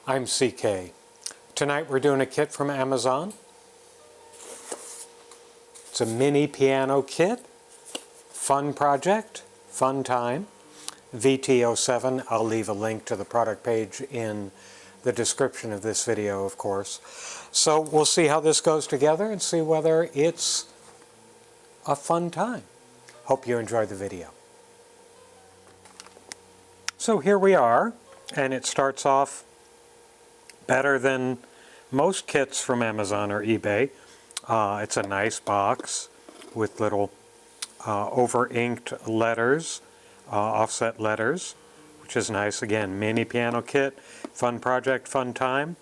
I'm CK. Tonight we're doing a kit from Amazon. It's a mini piano kit. Fun project, fun time. VT07. I'll leave a link to the product page in the description of this video, of course. So we'll see how this goes together and see whether it's a fun time. Hope you enjoy the video. So here we are, and it starts off better than most kits from Amazon or eBay. It's a nice box with little over-inked letters, offset letters, which is nice. Again, mini piano kit, fun project, fun time.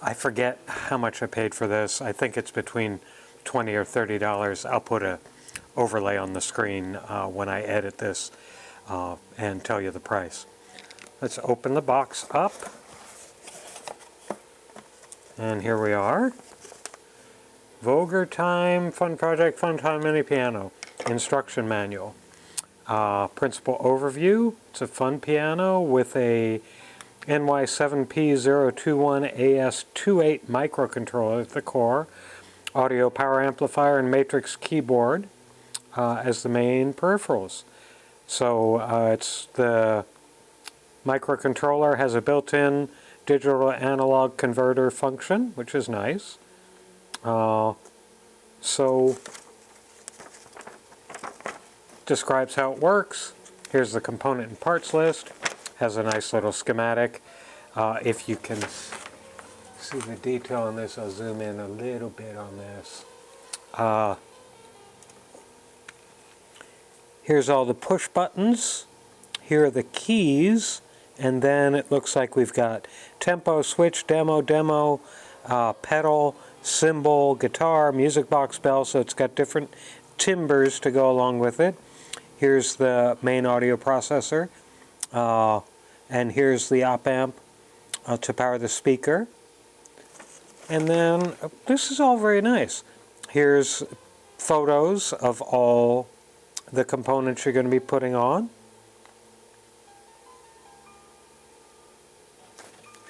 I forget how much I paid for this. I think it's between $20 or $30. I'll put an overlay on the screen when I edit this and tell you the price. Let's open the box up. And here we are. Voger Time, Fun Project, Fun Time Mini Piano. Instruction Manual. Principal Overview. It's a fun piano with a NY7P021AS28 microcontroller at the core. Audio power amplifier and matrix keyboard as the main peripherals. So it's the microcontroller has a built-in digital to analog converter function, which is nice. So describes how it works. Here's the component and parts list. Has a nice little schematic. If you can see the detail on this, I'll zoom in a little bit on this. Here's all the push buttons. Here are the keys. And then it looks like we've got tempo, switch, demo, pedal, cymbal, guitar, music box, bell, so it's got different timbres to go along with it. Here's the main audio processor, and here's the op amp to power the speaker. And then this is all very nice. Here's photos of all the components you're going to be putting on.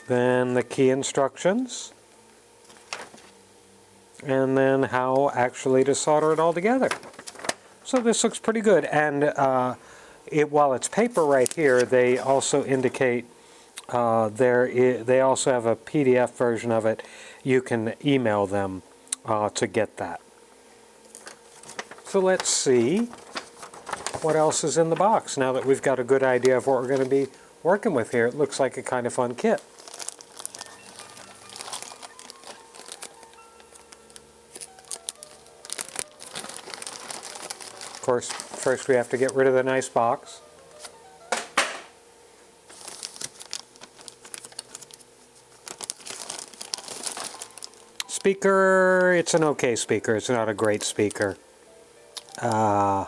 Then the key instructions, and then how actually to solder it all together. So this looks pretty good, and while it's paper right here, they also indicate they also have a PDF version of it. You can email them to get that. So let's see what else is in the box. Now that we've got a good idea of what we're going to be working with here, it looks like a kind of fun kit. Of course, first we have to get rid of the nice box. Speaker, it's an okay speaker. It's not a great speaker. 8 ohm,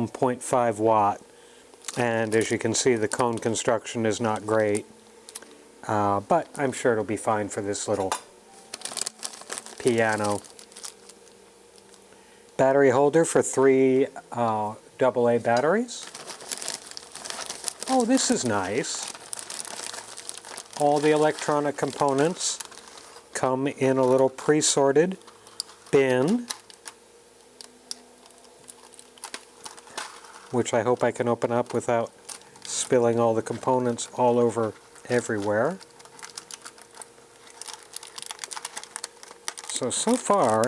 0.5 watt. And as you can see, the cone construction is not great. But I'm sure it'll be fine for this little piano. Battery holder for 3 AA batteries. Oh, this is nice. All the electronic components come in a little pre-sorted bin, which I hope I can open up without spilling all the components all over everywhere. So far,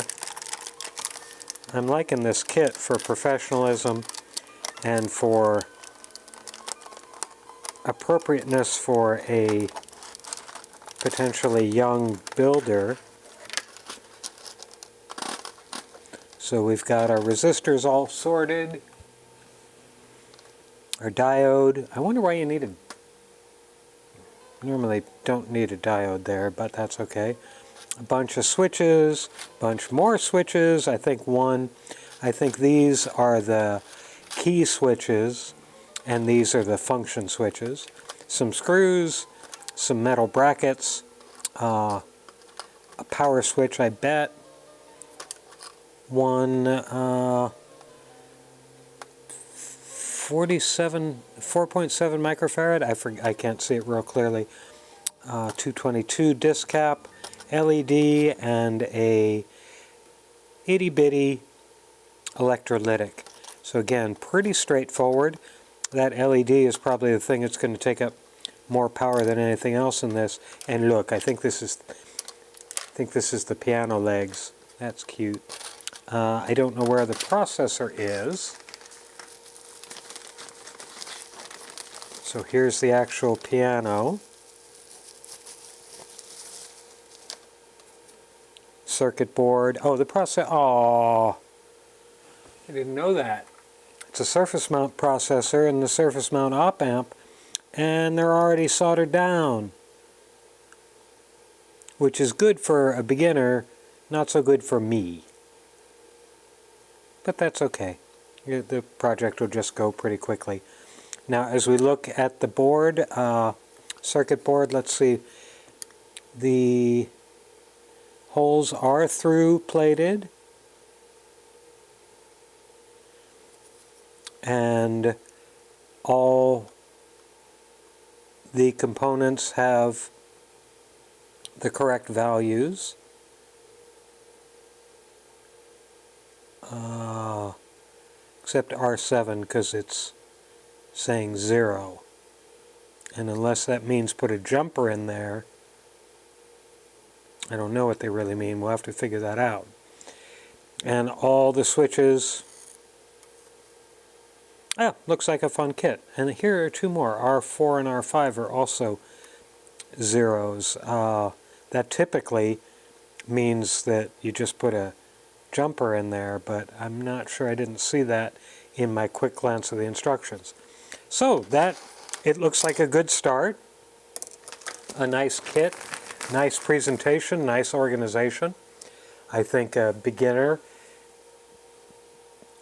I'm liking this kit for professionalism and for appropriateness for a potentially young builder. So we've got our resistors all sorted, our diode. I wonder why you need a... Normally don't need a diode there, but that's okay. A bunch of switches, bunch more switches, I think one. I think these are the key switches, and these are the function switches. Some screws, some metal brackets, a power switch, I bet. One 4.7 microfarad. I can't see it real clearly. 222 disc cap, LED, and a itty bitty electrolytic. So again, pretty straightforward. That LED is probably the thing that's going to take up more power than anything else in this. And look, I think this is the piano legs. That's cute. I don't know where the processor is. So here's the actual piano. Circuit board. Oh, the processor. Oh, I didn't know that. It's a surface mount processor and the surface mount op amp, and they're already soldered down, which is good for a beginner, not so good for me. But that's okay. The project will just go pretty quickly. Now, as we look at the board, circuit board, let's see. The holes are through plated, and all the components have the correct values. Except R7 because it's saying 0. And unless that means put a jumper in there, I don't know what they really mean. We'll have to figure that out. And all the switches, looks like a fun kit. And here are two more. R4 and R5 are also zeros. That typically means that you just put a jumper in there, but I'm not sure, I didn't see that in my quick glance of the instructions. So it looks like a good start. A nice kit, nice presentation, nice organization. I think a beginner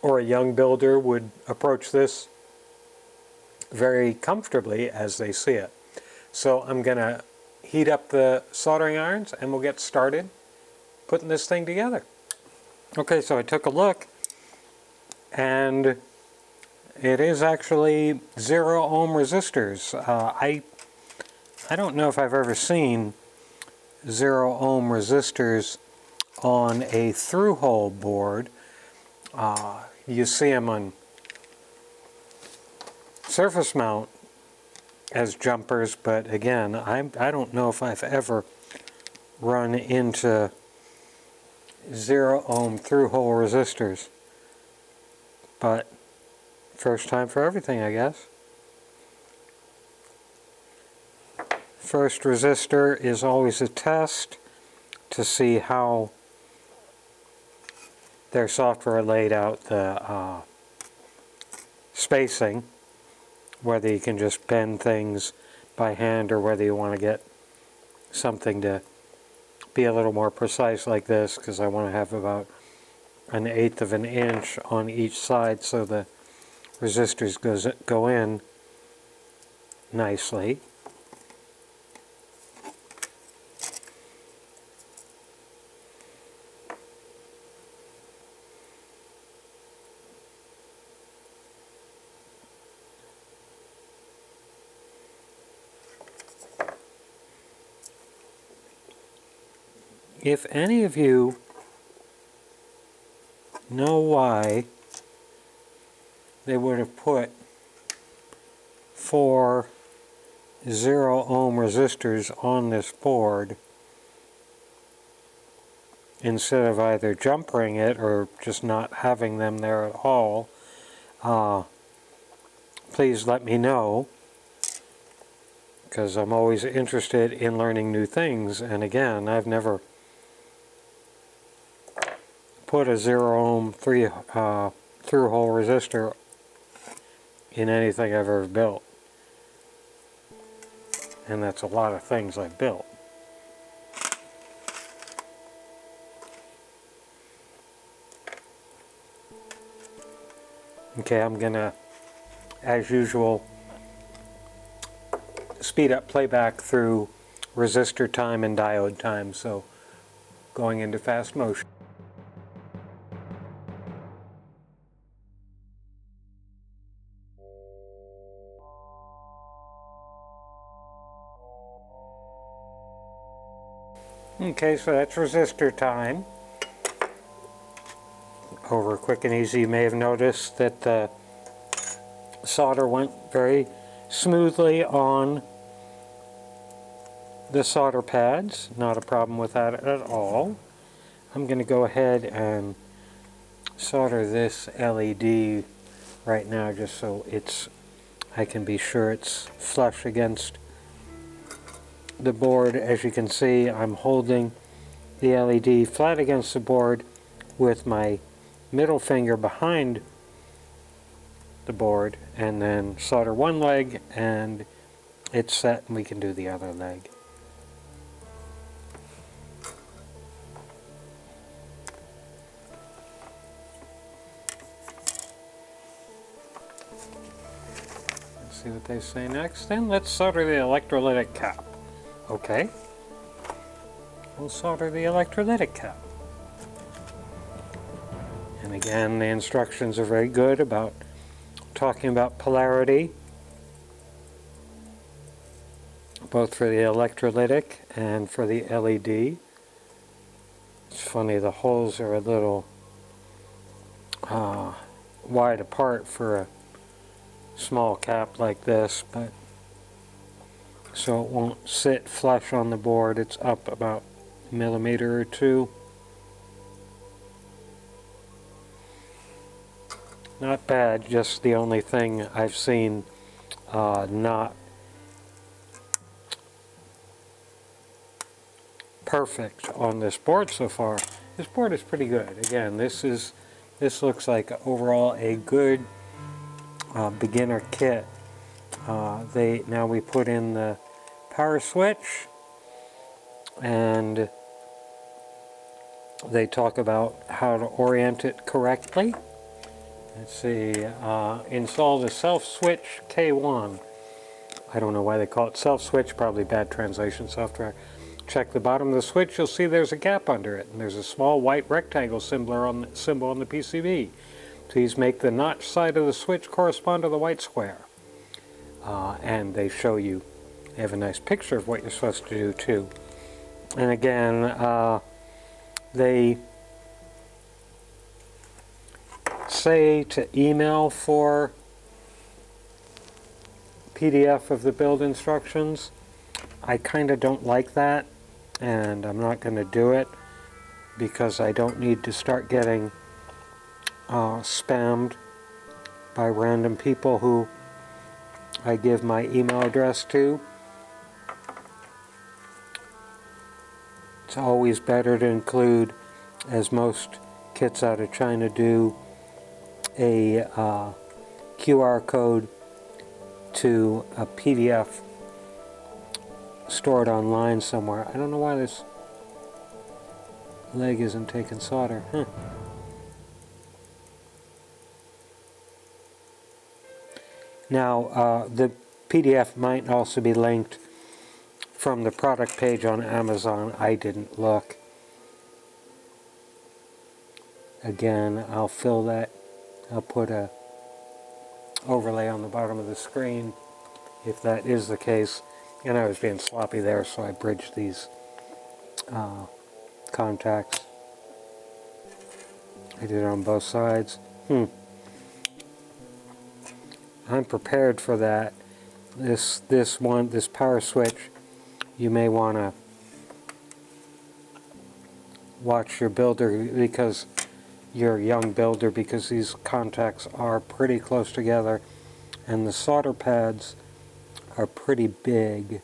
or a young builder would approach this very comfortably as they see it. So I'm going to heat up the soldering irons and we'll get started putting this thing together. Okay, so I took a look and it is actually 0 ohm resistors. I don't know if I've ever seen 0 ohm resistors on a through-hole board. You see them on surface mount as jumpers, but again, I don't know if I've ever run into 0 ohm through-hole resistors. But first time for everything, I guess. First resistor is always a test to see how their software laid out the spacing, whether you can just bend things by hand or whether you want to get something to be a little more precise like this, because I want to have about 1/8 of an inch on each side so the resistors go in nicely. If any of you know why they would have put 4 0 ohm resistors on this board instead of either jumpering it or just not having them there at all, please let me know, because I'm always interested in learning new things. And again, I've never put a 0 ohm through-hole resistor in anything I've ever built. And that's a lot of things I've built. Okay, I'm gonna, as usual, speed up playback through resistor time and diode time, so going into fast motion. Okay, so that's resistor time. Over quick and easy, you may have noticed that the solder went very smoothly on the solder pads. Not a problem with that at all. I'm going to go ahead and solder this LED right now just so I can be sure it's flush against the board. As you can see, I'm holding the LED flat against the board with my middle finger behind the board, and then solder one leg and it's set and we can do the other leg. Let's see what they say next. Then let's solder the electrolytic cap. Okay, we'll solder the electrolytic cap. And again, the instructions are very good about talking about polarity, both for the electrolytic and for the LED. It's funny, the holes are a little wide apart for a small cap like this, but so it won't sit flush on the board. It's up about a millimeter or two. Not bad, just the only thing I've seen not perfect on this board so far. This board is pretty good. Again, this looks like overall a good beginner kit. Now we put in the power switch, and they talk about how to orient it correctly. Let's see, install the self-switch K1. I don't know why they call it self-switch, probably bad translation software. Check the bottom of the switch, you'll see there's a gap under it, and there's a small white rectangle symbol on the PCB. Please make the notch side of the switch correspond to the white square. And they show you, they have a nice picture of what you're supposed to do too. And again, they say to email for PDF of the build instructions. I kind of don't like that, and I'm not going to do it because I don't need to start getting spammed by random people who I give my email address to. It's always better to include, as most kits out of China do, a QR code to a PDF stored online somewhere. I don't know why this leg isn't taking solder. Now, the PDF might also be linked from the product page on Amazon. I didn't look. Again, I'll fill that. I'll put a overlay on the bottom of the screen if that is the case. And I was being sloppy there, so I bridged these contacts. I did it on both sides. I'm prepared for that. This power switch, you may want to watch your builder, because you're a young builder, because these contacts are pretty close together and the solder pads are pretty big,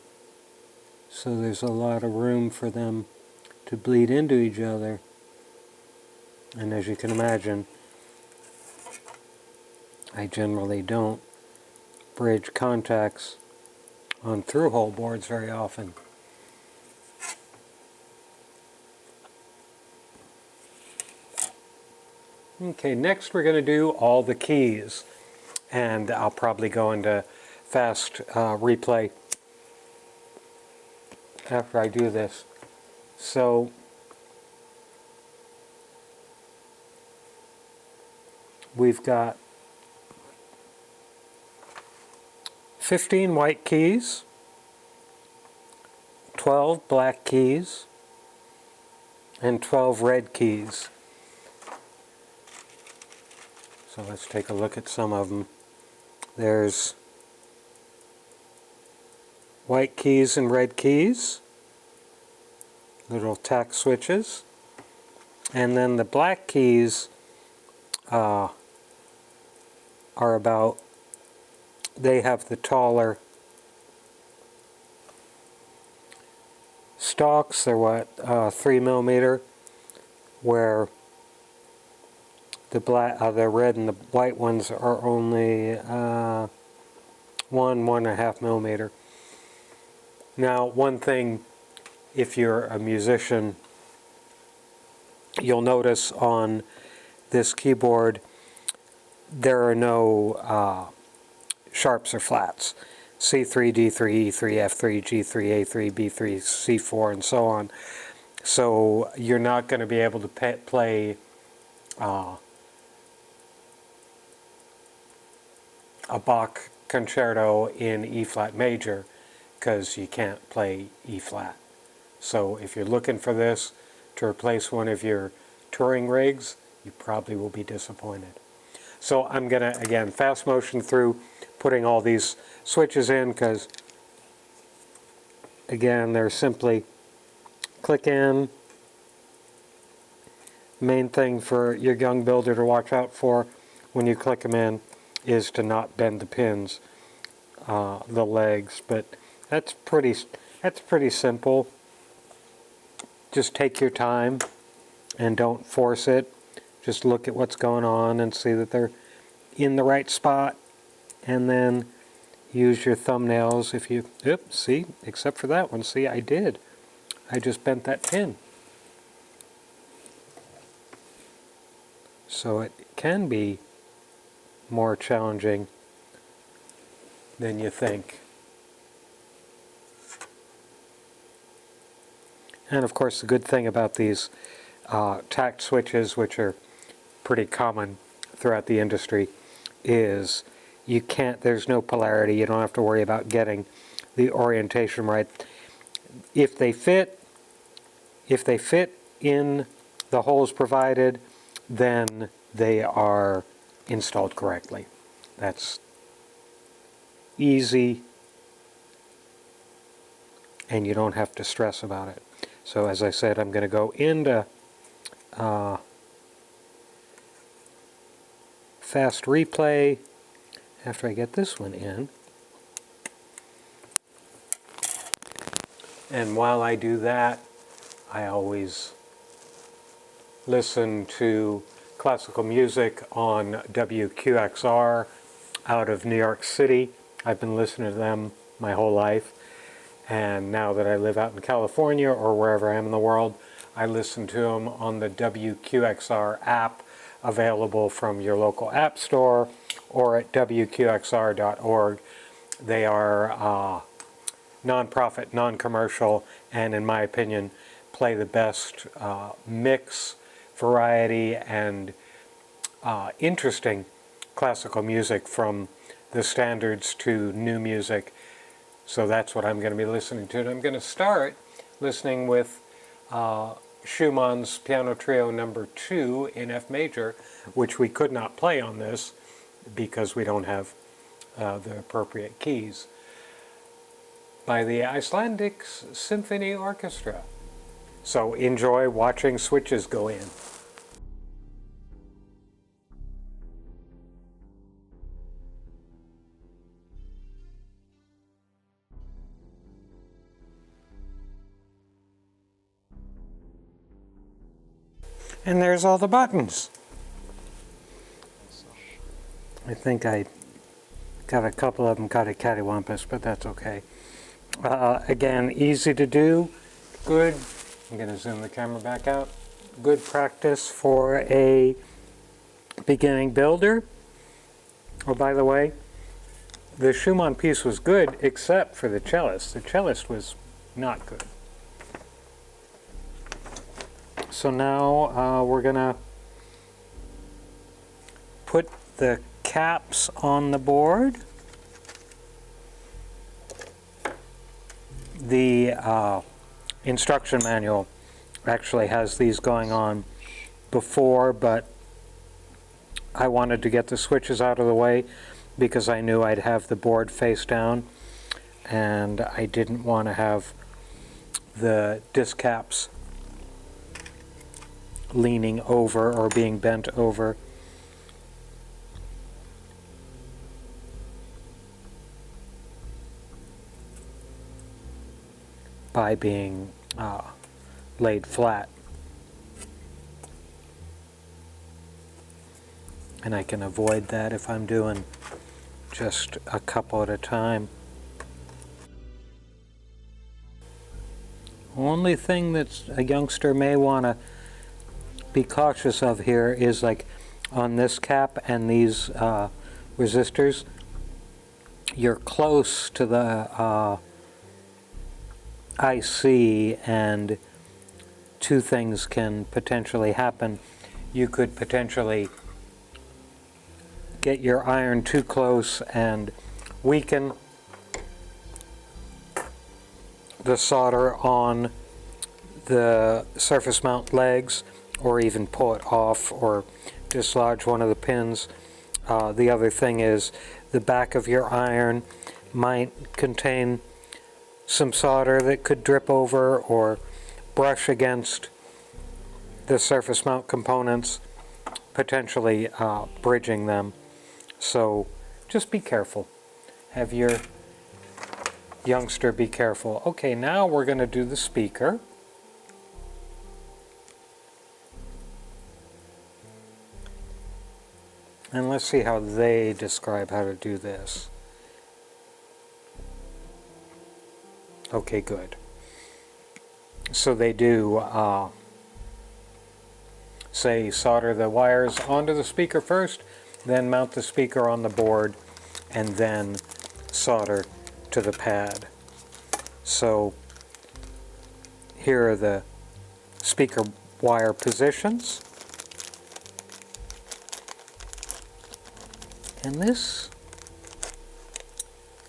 so there's a lot of room for them to bleed into each other. And as you can imagine, I generally don't bridge contacts on through-hole boards very often. Okay, next we're going to do all the keys, and I'll probably go into fast replay after I do this. So we've got 15 white keys, 12 black keys, and 12 red keys. So let's take a look at some of them. There's white keys and red keys, little tack switches, and then the black keys are about, they have the taller stalks. They're what, 3mm, where the red and the white ones are only 1.5mm. Now, one thing, if you're a musician, you'll notice on this keyboard there are no sharps or flats. C3, D3, E3, F3, G3, A3, B3, C4, and so on. So you're not going to be able to play a Bach concerto in E flat major, because you can't play E flat. So if you're looking for this to replace one of your touring rigs, you probably will be disappointed. So I'm going to, again, fast motion through putting all these switches in, because, again, they're simply click in. Main thing for your young builder to watch out for when you click them in is to not bend the pins, the legs. But that's pretty simple. Just take your time and don't force it. Just look at what's going on and see that they're in the right spot, and then use your thumbnails if you, see, except for that one, see, I just bent that pin. So it can be more challenging than you think. And of course, the good thing about these tact switches, which are pretty common throughout the industry, is there's no polarity. You don't have to worry about getting the orientation right. If they fit in the holes provided, then they are installed correctly. That's easy, and you don't have to stress about it. So as I said, I'm going to go into fast replay after I get this one in. And while I do that, I always listen to classical music on WQXR out of New York City. I've been listening to them my whole life, and now that I live out in California or wherever I am in the world, I listen to them on the WQXR app, available from your local app store or at WQXR.org. They are non-profit, non-commercial, and in my opinion, play the best mix, variety, and interesting classical music, from the standards to new music. So that's what I'm going to be listening to. And I'm going to start listening with Schumann's Piano Trio No. 2 in F major, which we could not play on this because we don't have the appropriate keys, by the Icelandic Symphony Orchestra. So enjoy watching switches go in. And there's all the buttons. I think I got a couple of them kind of cattywampus, but that's okay. Again, easy to do, good. I'm going to zoom the camera back out. Good practice for a beginning builder. Oh, by the way, the Schumann piece was good except for the cellist. The cellist was not good. So now we're going to put the caps on the board. The instruction manual actually has these going on before, but I wanted to get the switches out of the way because I knew I'd have the board face down, and I didn't want to have the disc caps leaning over or being bent over. By being laid flat. And I can avoid that if I'm doing just a couple at a time. Only thing that a youngster may want to be cautious of here is like on this cap and these resistors, you're close to the IC, and two things can potentially happen. You could potentially get your iron too close and weaken the solder on the surface mount legs, or even pull it off or dislodge one of the pins. The other thing is the back of your iron might contain some solder that could drip over or brush against the surface mount components, potentially bridging them. So just be careful. Have your youngster be careful. Okay, now we're going to do the speaker. And let's see how they describe how to do this. Okay, good. So they do say solder the wires onto the speaker first, then mount the speaker on the board, and then solder to the pad. So here are the speaker wire positions. And this,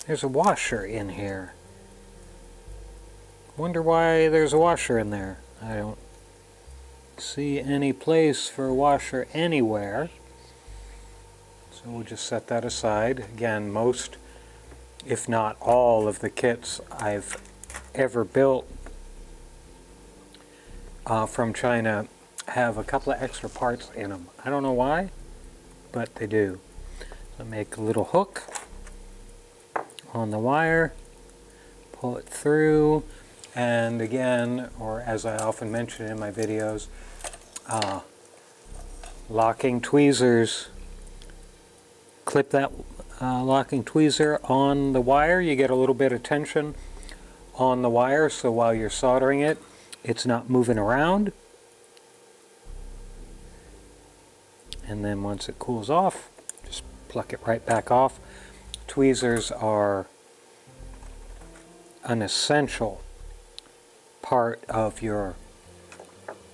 there's a washer in here. Wonder why there's a washer in there. I don't see any place for a washer anywhere. So we'll just set that aside. Again, most, if not all, of the kits I've ever built from China have a couple of extra parts in them. I don't know why, but they do. So make a little hook on the wire, pull it through, and again, or as I often mention in my videos, locking tweezers. Clip that locking tweezer on the wire. You get a little bit of tension on the wire, so while you're soldering it, it's not moving around. And then once it cools off, just pluck it right back off. Tweezers are an essential part of your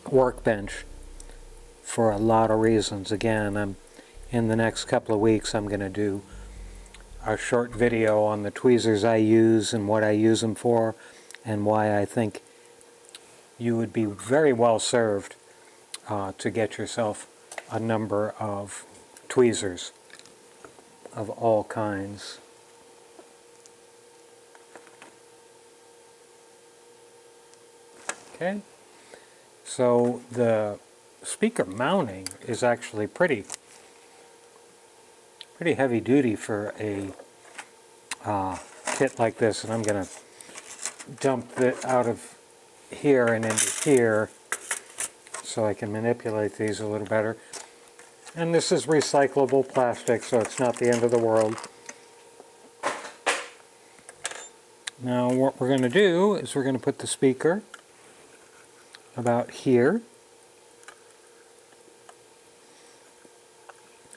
workbench for a lot of reasons. Again, in the next couple of weeks I'm going to do a short video on the tweezers I use and what I use them for, and why I think you would be very well served to get yourself a number of tweezers of all kinds. Okay, so the speaker mounting is actually pretty heavy duty for a kit like this, and I'm going to dump it out of here and into here so I can manipulate these a little better. And this is recyclable plastic, so it's not the end of the world. Now what we're going to do is we're going to put the speaker about here,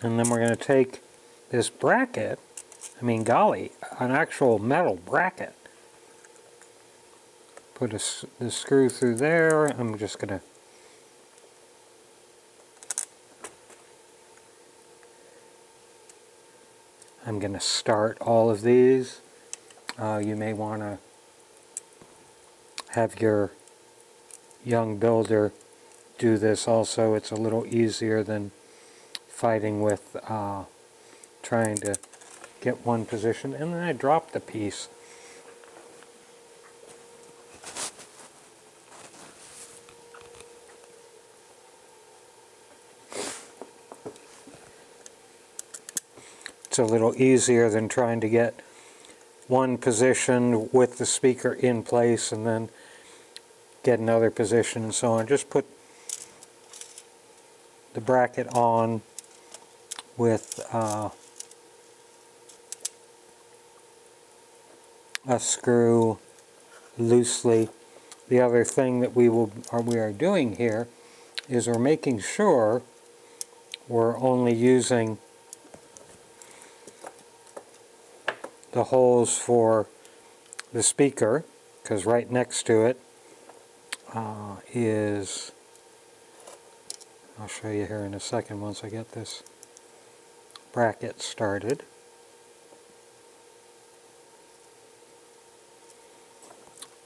and then we're going to take this bracket, I mean golly, an actual metal bracket, put the screw through there. I'm just going to start all of these. You may want to have your young builder do this also. It's a little easier than fighting with trying to get one position. And then I dropped the piece. It's a little easier than trying to get one position with the speaker in place and then get another position and so on. Just put the bracket on with a screw loosely. The other thing that we are doing here is we're making sure we're only using the holes for the speaker, because right next to it is, I'll show you here in a second once I get this bracket started.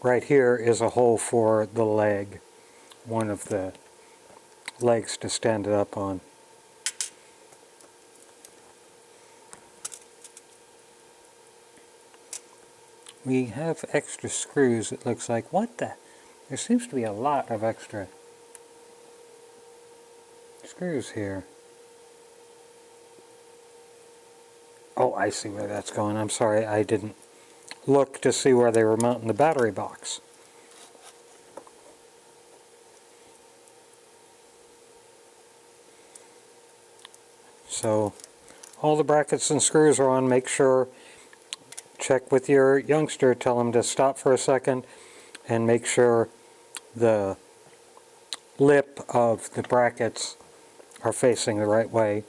Right here is a hole for the leg, one of the legs to stand it up on. We have extra screws, it looks like. What the? There seems to be a lot of extra screws here. Oh, I see where that's going. I'm sorry, I didn't look to see where they were mounting the battery box. So, all the brackets and screws are on. Make sure, check with your youngster, tell him to stop for a second, and make sure the lip of the brackets are facing the right way,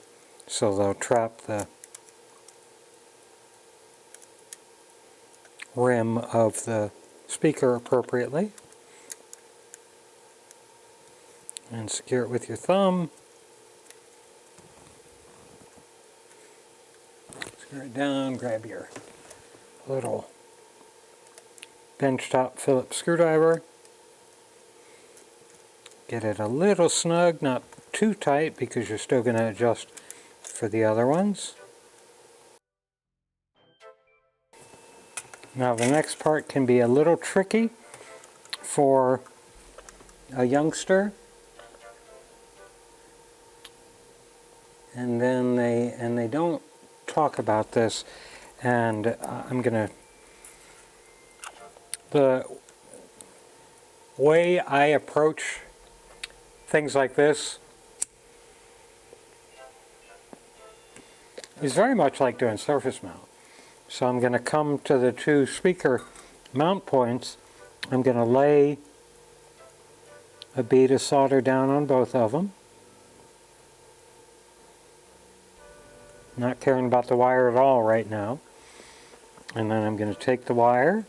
so they'll trap the rim of the speaker appropriately. And secure it with your thumb. Screw it down, grab your little benchtop Phillips screwdriver. Get it a little snug, not too tight, because you're still going to adjust for the other ones. Now the next part can be a little tricky for a youngster, and then they don't talk about this, and the way I approach things like this is very much like doing surface mount. So I'm going to come to the two speaker mount points. I'm going to lay a bead of solder down on both of them. Not caring about the wire at all right now. And then I'm going to take the wire,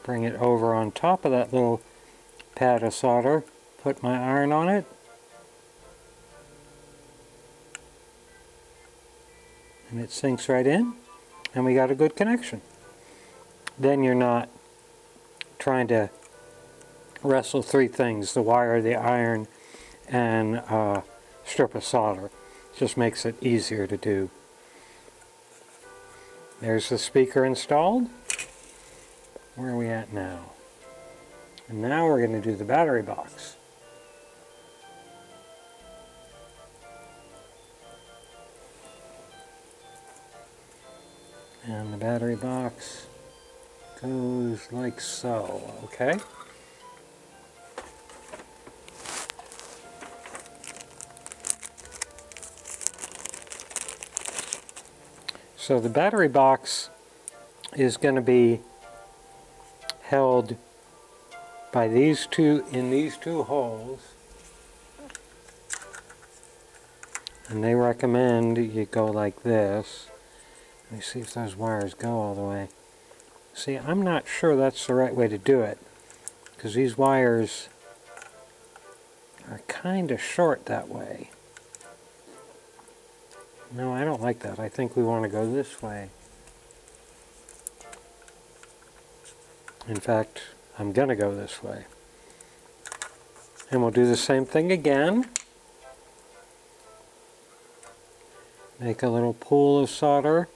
bring it over on top of that little pad of solder, put my iron on it, and it sinks right in, and we got a good connection. Then you're not trying to wrestle three things: the wire, the iron, and a strip of solder. It just makes it easier to do. There's the speaker installed. Where are we at now? And now we're going to do the battery box. And the battery box goes like so, okay? So the battery box is going to be held by these two, in these two holes, and they recommend you go like this. Let me see if those wires go all the way. See, I'm not sure that's the right way to do it, because these wires are kind of short that way. No, I don't like that. I think we want to go this way. In fact, I'm going to go this way. And we'll do the same thing again. Make a little pool of solder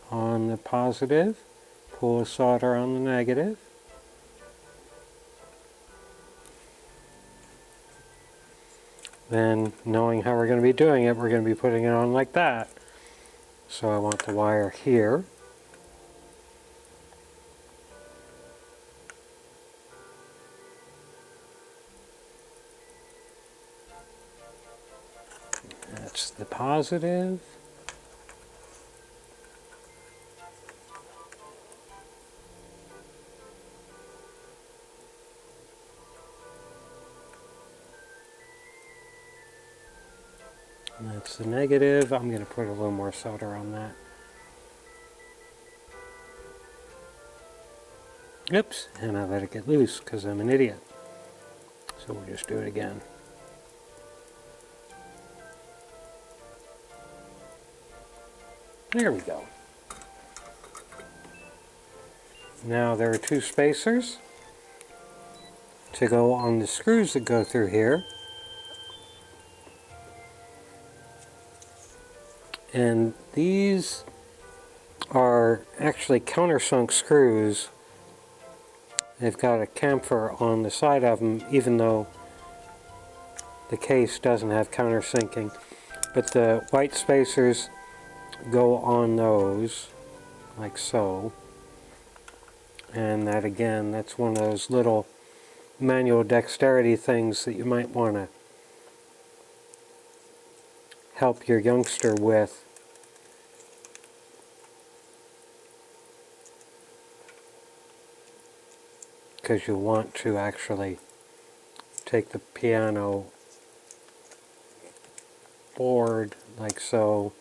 on the positive, pool of solder on the negative. Then, knowing how we're going to be doing it, we're going to be putting it on like that. So I want the wire here. That's the positive. And that's the negative. I'm going to put a little more solder on that. Oops, and I let it get loose because I'm an idiot. So we'll just do it again. There we go. Now there are two spacers to go on the screws that go through here. And these are actually countersunk screws. They've got a chamfer on the side of them, even though the case doesn't have countersinking. But the white spacers go on those, like so. And that again, that's one of those little manual dexterity things that you might want to help your youngster with. Because you want to actually take the piano board like so,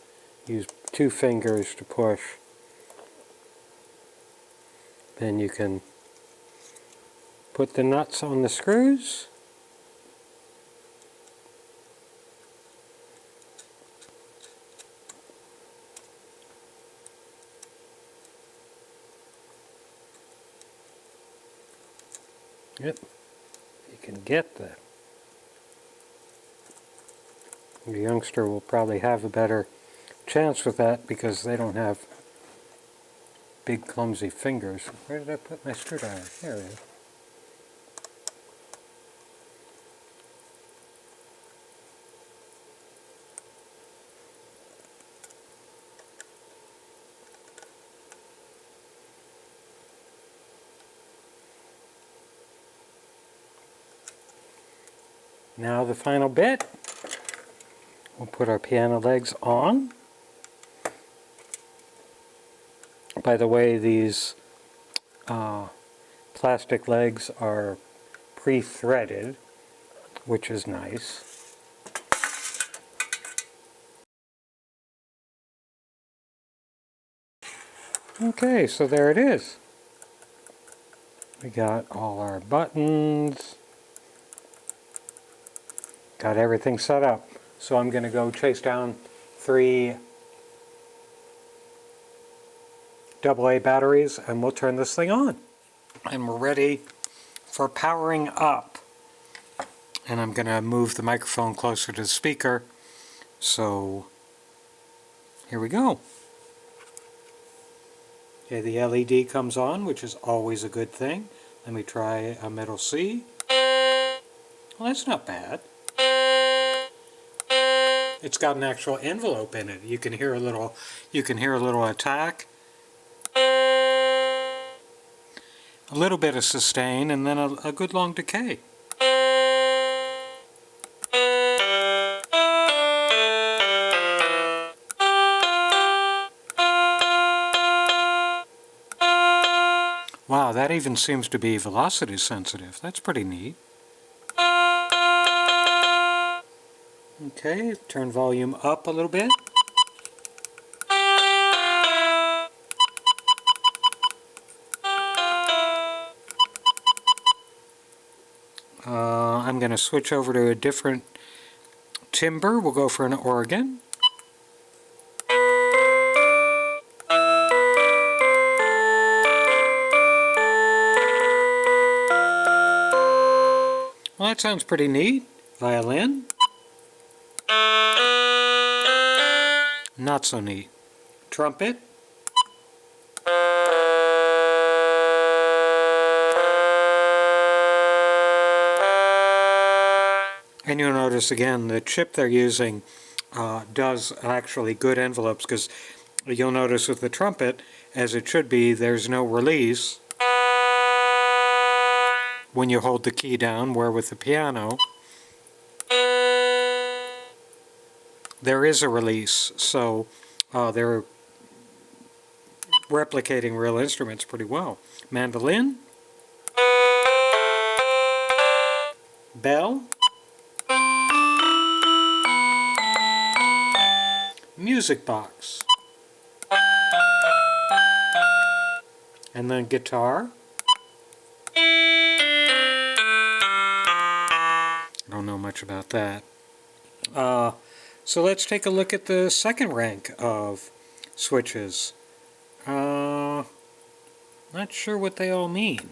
use two fingers to push, then you can put the nuts on the screws. Yep, you can get the youngster will probably have a better chance with that because they don't have big clumsy fingers. Where did I put my screwdriver? There it is. Now the final bit, we'll put our piano legs on. By the way, these plastic legs are pre-threaded, which is nice. Okay, so there it is. We got all our buttons. Got everything set up. So I'm going to go chase down 3 AA batteries and we'll turn this thing on. And we're ready for powering up. And I'm going to move the microphone closer to the speaker. So here we go. Okay, the LED comes on, which is always a good thing. Let me try a middle C. Well, that's not bad. It's got an actual envelope in it. You can hear a little attack. A little bit of sustain and then a good long decay. Wow, that even seems to be velocity sensitive. That's pretty neat. Okay, turn volume up a little bit. I'm going to switch over to a different timbre. We'll go for an organ. Well, that sounds pretty neat. Violin. Not so neat. Trumpet. And you'll notice again the chip they're using does actually good envelopes, because you'll notice with the trumpet, as it should be, there's no release when you hold the key down, where with the piano there is a release. So they're replicating real instruments pretty well. Mandolin. Bell. Music box. And then guitar. I don't know much about that. So let's take a look at the second rank of switches. Not sure what they all mean.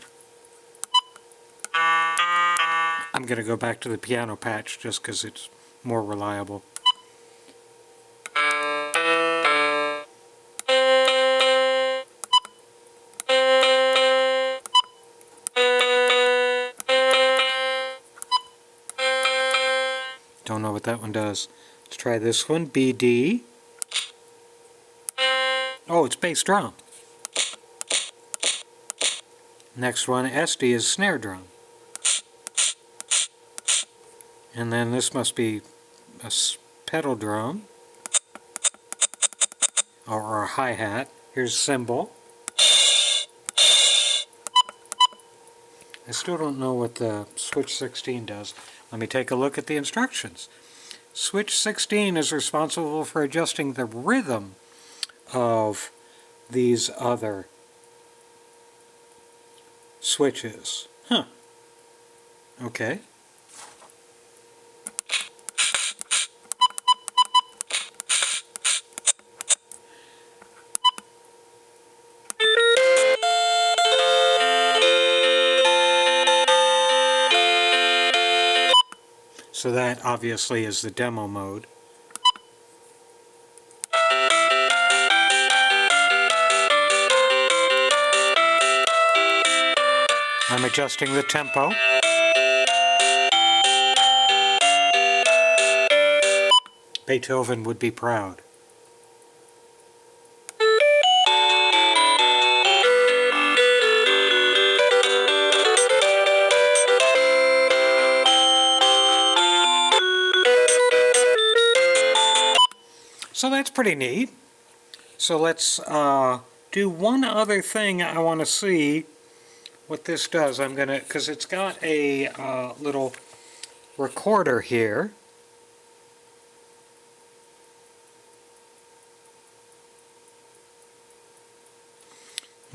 I'm going to go back to the piano patch just because it's more reliable. Don't know what that one does. Let's try this one. BD. Oh, it's bass drum. Next one, SD, is snare drum. And then this must be a pedal drum. Or a hi-hat. Here's cymbal. I still don't know what the switch 16 does. Let me take a look at the instructions. Switch 16 is responsible for adjusting the rhythm of these other switches. Huh. Okay. So that obviously is the demo mode. I'm adjusting the tempo. Beethoven would be proud. So that's pretty neat. So let's do one other thing. I want to see what this does. I'm going to, because it's got a little recorder here.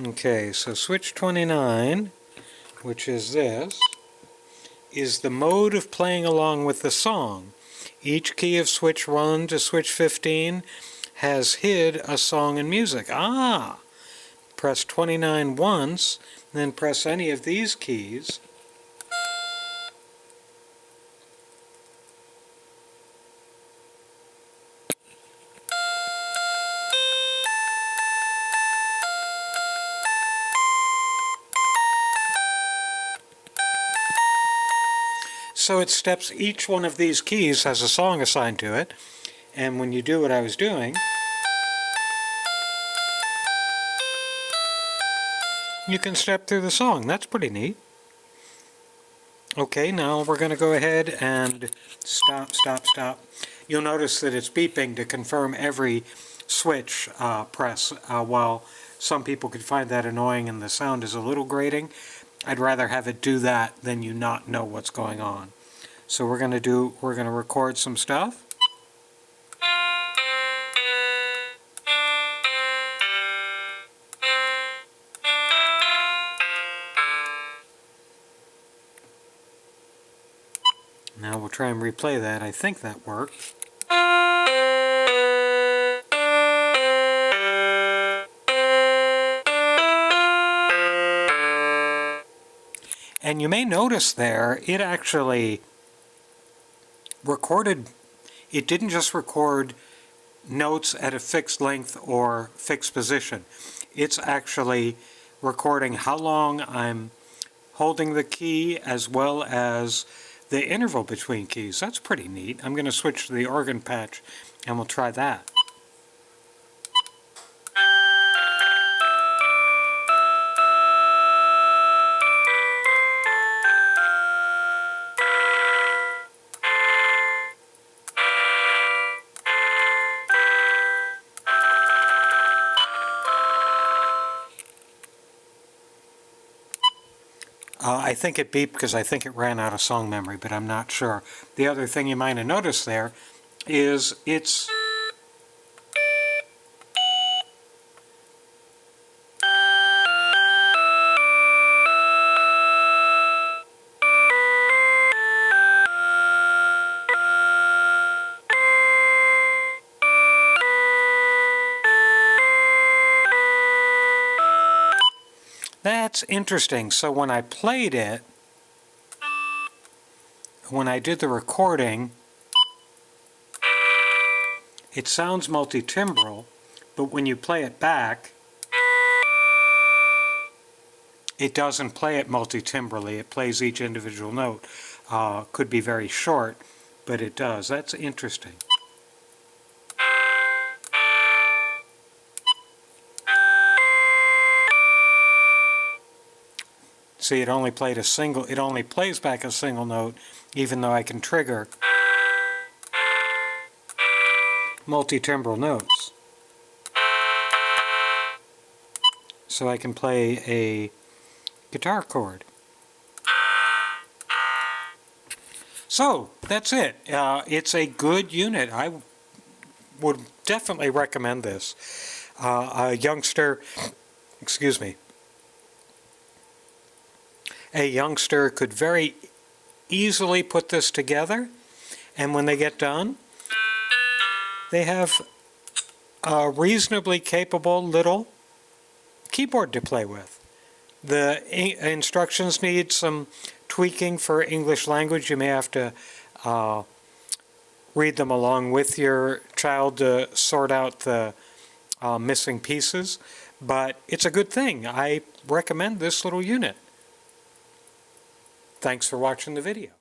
Okay, so switch 29, which is this, is the mode of playing along with the song. Each key of switch 1 to switch 15 has hid a song and music. Ah! Press 29 once, then press any of these keys. So it steps, each one of these keys has a song assigned to it, and when you do what I was doing, you can step through the song. That's pretty neat. Okay, now we're going to go ahead and stop, stop, stop. You'll notice that it's beeping to confirm every switch press. While some people could find that annoying and the sound is a little grating, I'd rather have it do that than you not know what's going on. So we're going to record some stuff. Now we'll try and replay that. I think that worked. And you may notice there, it actually recorded, it didn't just record notes at a fixed length or fixed position. It's actually recording how long I'm holding the key as well as the interval between keys. That's pretty neat. I'm going to switch to the organ patch and we'll try that. I think it beeped because I think it ran out of song memory, but I'm not sure. The other thing you might have noticed there is it's that's interesting. So when I played it, when I did the recording, it sounds multi-timbral, but when you play it back, it doesn't play it multi-timbrally. It plays each individual note. Could be very short, but it does. That's interesting. See, it only played a single, it only plays back a single note, even though I can trigger multi-timbral notes. So I can play a guitar chord. So, that's it. It's a good unit. I would definitely recommend this. A youngster, excuse me, a youngster could very easily put this together, and when they get done, they have a reasonably capable little keyboard to play with. The instructions need some tweaking for English language. You may have to read them along with your child to sort out the missing pieces, but it's a good thing. I recommend this little unit. Thanks for watching the video.